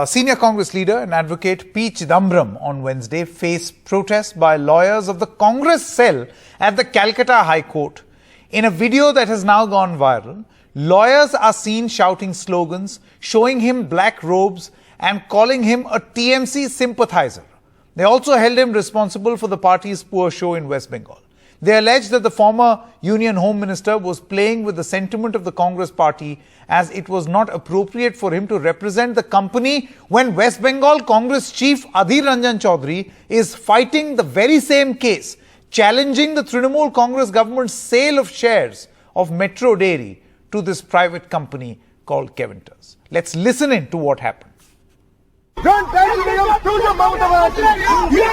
Senior Congress leader and advocate P Chidambaram on Wednesday faced protests by lawyers of the Congress cell at the Calcutta High Court. In a video that has now gone viral, lawyers are seen shouting slogans, showing him black robes and calling him a TMC sympathiser. They also held him responsible for the party's poor show in West Bengal. They allege that the former Union Home Minister was playing with the sentiment of the Congress party as it was not appropriate for him to represent the company when West Bengal Congress Chief Adhir Ranjan Chowdhury is fighting the very same case, challenging the Trinamool Congress government's sale of shares of Metro Dairy to this private company called Kevinters. Let's listen in to what happened. Don't tell me you are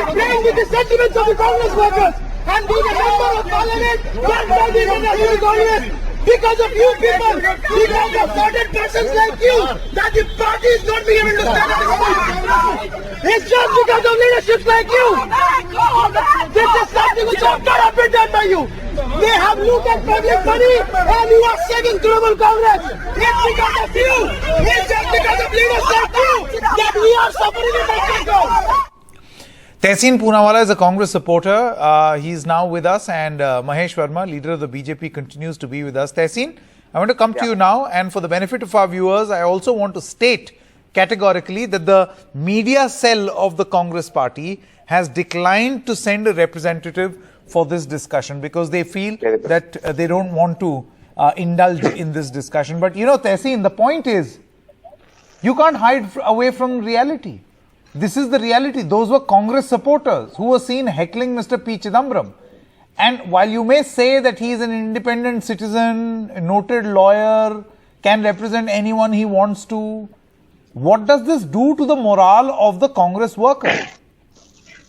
playing with the sentiments of the Congress workers. And being a member of parliament, don't tell me National Congress. Because of you people, because of certain persons like you, that the party is not being able to stand up. It's just because of leaderships like you. This is something which has not been done by you. They have looked at public money and you are saving Trinamool Congress. It's because of you. It's just because of leaders like you that we are suffering in West Bengal. Tehseen Poonawalla is a Congress supporter. He is now with us, and Mahesh Verma, leader of the BJP, continues to be with us. Tehseen, I want to come to you now, and for the benefit of our viewers, I also want to state categorically that the media cell of the Congress party has declined to send a representative for this discussion because they feel that they don't want to indulge in this discussion. But you know, Tehseen, the point is, you can't hide away from reality. This is the reality. Those were Congress supporters who were seen heckling Mr. P Chidambaram. And while you may say that he is an independent citizen, a noted lawyer, can represent anyone he wants to, what does this do to the morale of the Congress workers?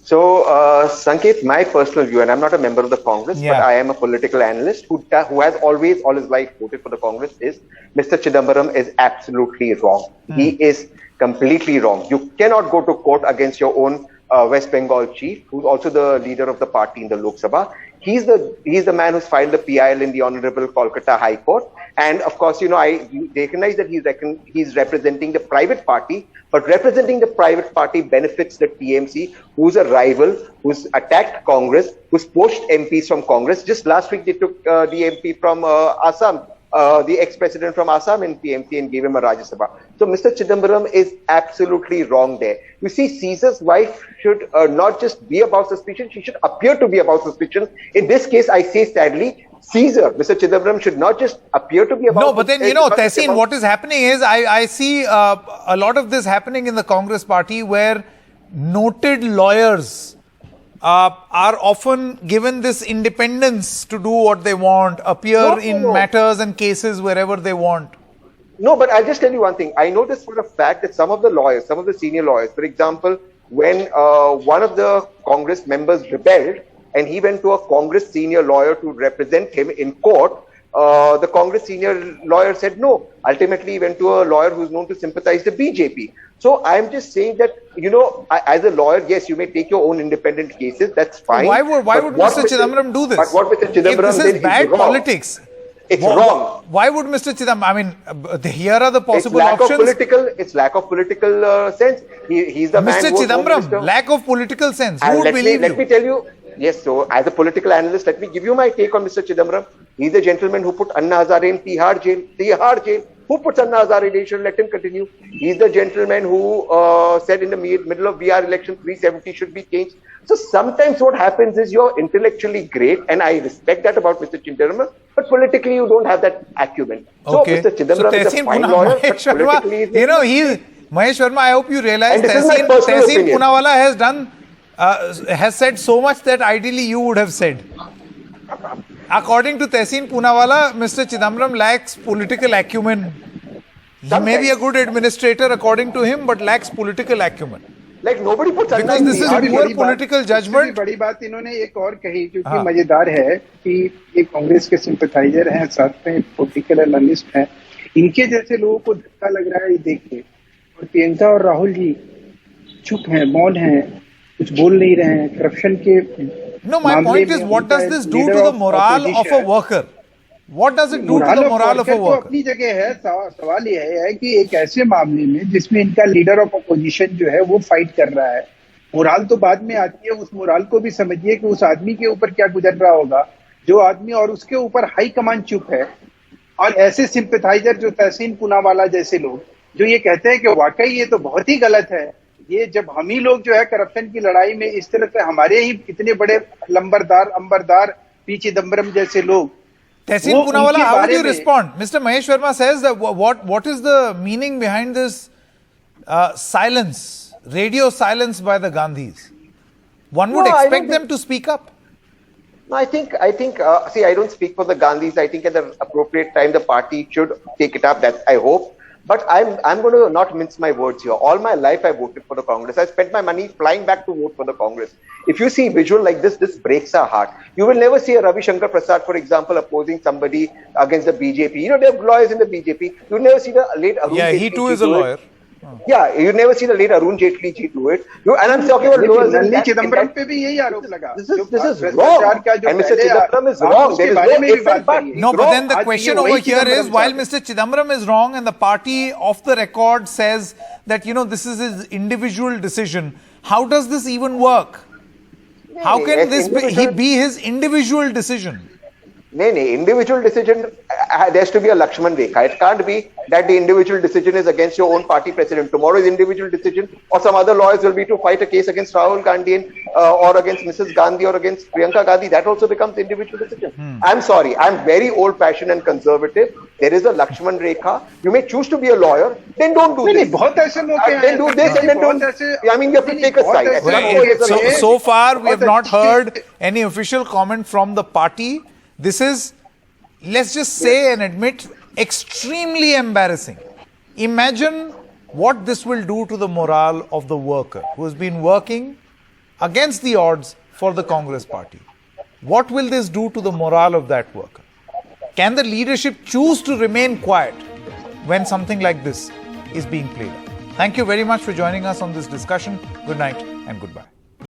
So, Sanket, my personal view, and I'm not a member of the Congress, but I am a political analyst who has always all his life voted for the Congress, is Mr. Chidambaram is absolutely wrong. He is completely wrong. You cannot go to court against your own West Bengal chief, who's also the leader of the party in the Lok Sabha. He's the man who's filed the PIL in the Honorable Calcutta High Court. And of course, you know, I recognize that he's representing the private party, but representing the private party benefits the TMC, who's a rival, who's attacked Congress, who's poached MPs from Congress. Just last week, they took the MP from Assam, the ex-president from Assam in PMC and gave him a Rajya Sabha. So Mr. Chidambaram is absolutely wrong there. You see, Caesar's wife should not just be above suspicion, she should appear to be above suspicion. In this case, I say sadly, Caesar, Mr. Chidambaram, should not just appear to be above suspicion. No, but then, you know, Tehseen, what is happening is, I see a lot of this happening in the Congress party where noted lawyers are often given this independence to do what they want, appear in matters and cases wherever they want. No, but I'll just tell you one thing. I know this for a fact that some of the lawyers, some of the senior lawyers, for example, when one of the Congress members rebelled and he went to a Congress senior lawyer to represent him in court, the Congress senior lawyer said no. Ultimately, he went to a lawyer who's known to sympathize the BJP. So I'm just saying that, you know, as a lawyer, yes, you may take your own independent cases. That's fine. Why would Mr. Chidambaram do this? But what Mr. Chidambaram did, this is bad politics. It's wrong. Why would Mr. Chidambaram? I mean, here are the possible options. It's lack of political sense. He's the man. Mr. Chidambaram, lack of political sense. Who would believe you? Let me tell you. Yes, so as a political analyst, let me give you my take on Mr. Chidambaram. He's a gentleman who put Anna Hazare in Tihar jail. Who puts Anna Hazare in jail? Let him continue. He's the gentleman who said in the middle of VR election 370 should be changed. So sometimes what happens is you're intellectually great, and I respect that about Mr. Chidambaram, but politically you don't have that acumen. Okay. So Mr. Chidambaram is a fine lawyer, but politically you know, Mahesh Verma, I hope you realize Tehseen Poonawalla has said so much that ideally you would have said. According to Tehseen Poonawalla, Mr. Chidambaram lacks political acumen. He may be a good administrator according to him, but lacks political acumen. Like nobody puts because this is poor political judgment. बड़ी बात इन्होंने एक और कही जो कि मजेदार है कि ये कांग्रेस के सिंपैथाइजर हैं, साथ में पॉलिटिकल एनालिस्ट हैं, इनके जैसे लोगों को धक्का लग रहा है ये देख के, और प्रियंका और राहुल जी चुप हैं, मौन हैं, कुछ बोल नहीं रहे हैं, करप्शन के No, my point is, what does this do to the morale of a worker? What does it do to the morale of a तो worker? अपनी जगह है, सवाल यह है कि एक ऐसे मामले में जिसमें इनका लीडर ऑफ अपोजिशन जो है वो फाइट कर रहा है, मोराल तो बाद में आती है, उस मोराल को भी समझिए कि उस आदमी के ऊपर क्या गुजर रहा होगा जो आदमी, और उसके ऊपर हाई कमांड चुप है। और ऐसे सिंपैथाइजर जो तहसीन पूनावाला जैसे लोग जो ये कहते हैं कि वाकई ये तो बहुत ही गलत है, ये जब हम ही लोग जो है करप्शन की लड़ाई में इस तरह से हमारे ही इतने बड़े अंबरदार पी चिदम्बरम जैसे लोग, Tehseen Poonawalla, how would you respond? Mr. Mahesh Verma says that what is the meaning behind this silence, radio silence by the Gandhis? One would expect them to speak up. No, I think, see, I don't speak for the Gandhis. I think at the appropriate time, the party should take it up. That I hope. But I'm going to not mince my words here. All my life, I voted for the Congress. I spent my money flying back to vote for the Congress. If you see visual like this breaks our heart. You will never see a Ravi Shankar Prasad, for example, opposing somebody against the BJP. You know, they have lawyers in the BJP. You never see the late Arun Yeah, Jaitley he too is a lawyer. Yeah, you never see the late Arun Jaitley ji do it. And I'm talking about lawyers. Chidambaram पे भी यही आरोप लगा। This is wrong. And Mr. Chidambaram is wrong. There is no if and but. No, but then the question over here is, while Mr. Chidambaram is wrong and the party off the record says that, you know, this is his individual decision, how does this even work? How can this be his individual decision? No, individual decision, there has to be a Lakshman Rekha. It can't be that the individual decision is against your own party president. Tomorrow's individual decision or some other lawyers will be to fight a case against Rahul Gandhi or against Mrs. Gandhi or against Priyanka Gandhi. That also becomes individual decision. I'm sorry. I'm very old-fashioned and conservative. There is a Lakshman Rekha. You may choose to be a lawyer. Then don't do this. Then do this and then don't. I mean, you have to take a side. So far, we have not heard any official comment from the party. This is, let's just say and admit, extremely embarrassing. Imagine what this will do to the morale of the worker who has been working against the odds for the Congress party. What will this do to the morale of that worker? Can the leadership choose to remain quiet when something like this is being played out? Thank you very much for joining us on this discussion. Good night and goodbye.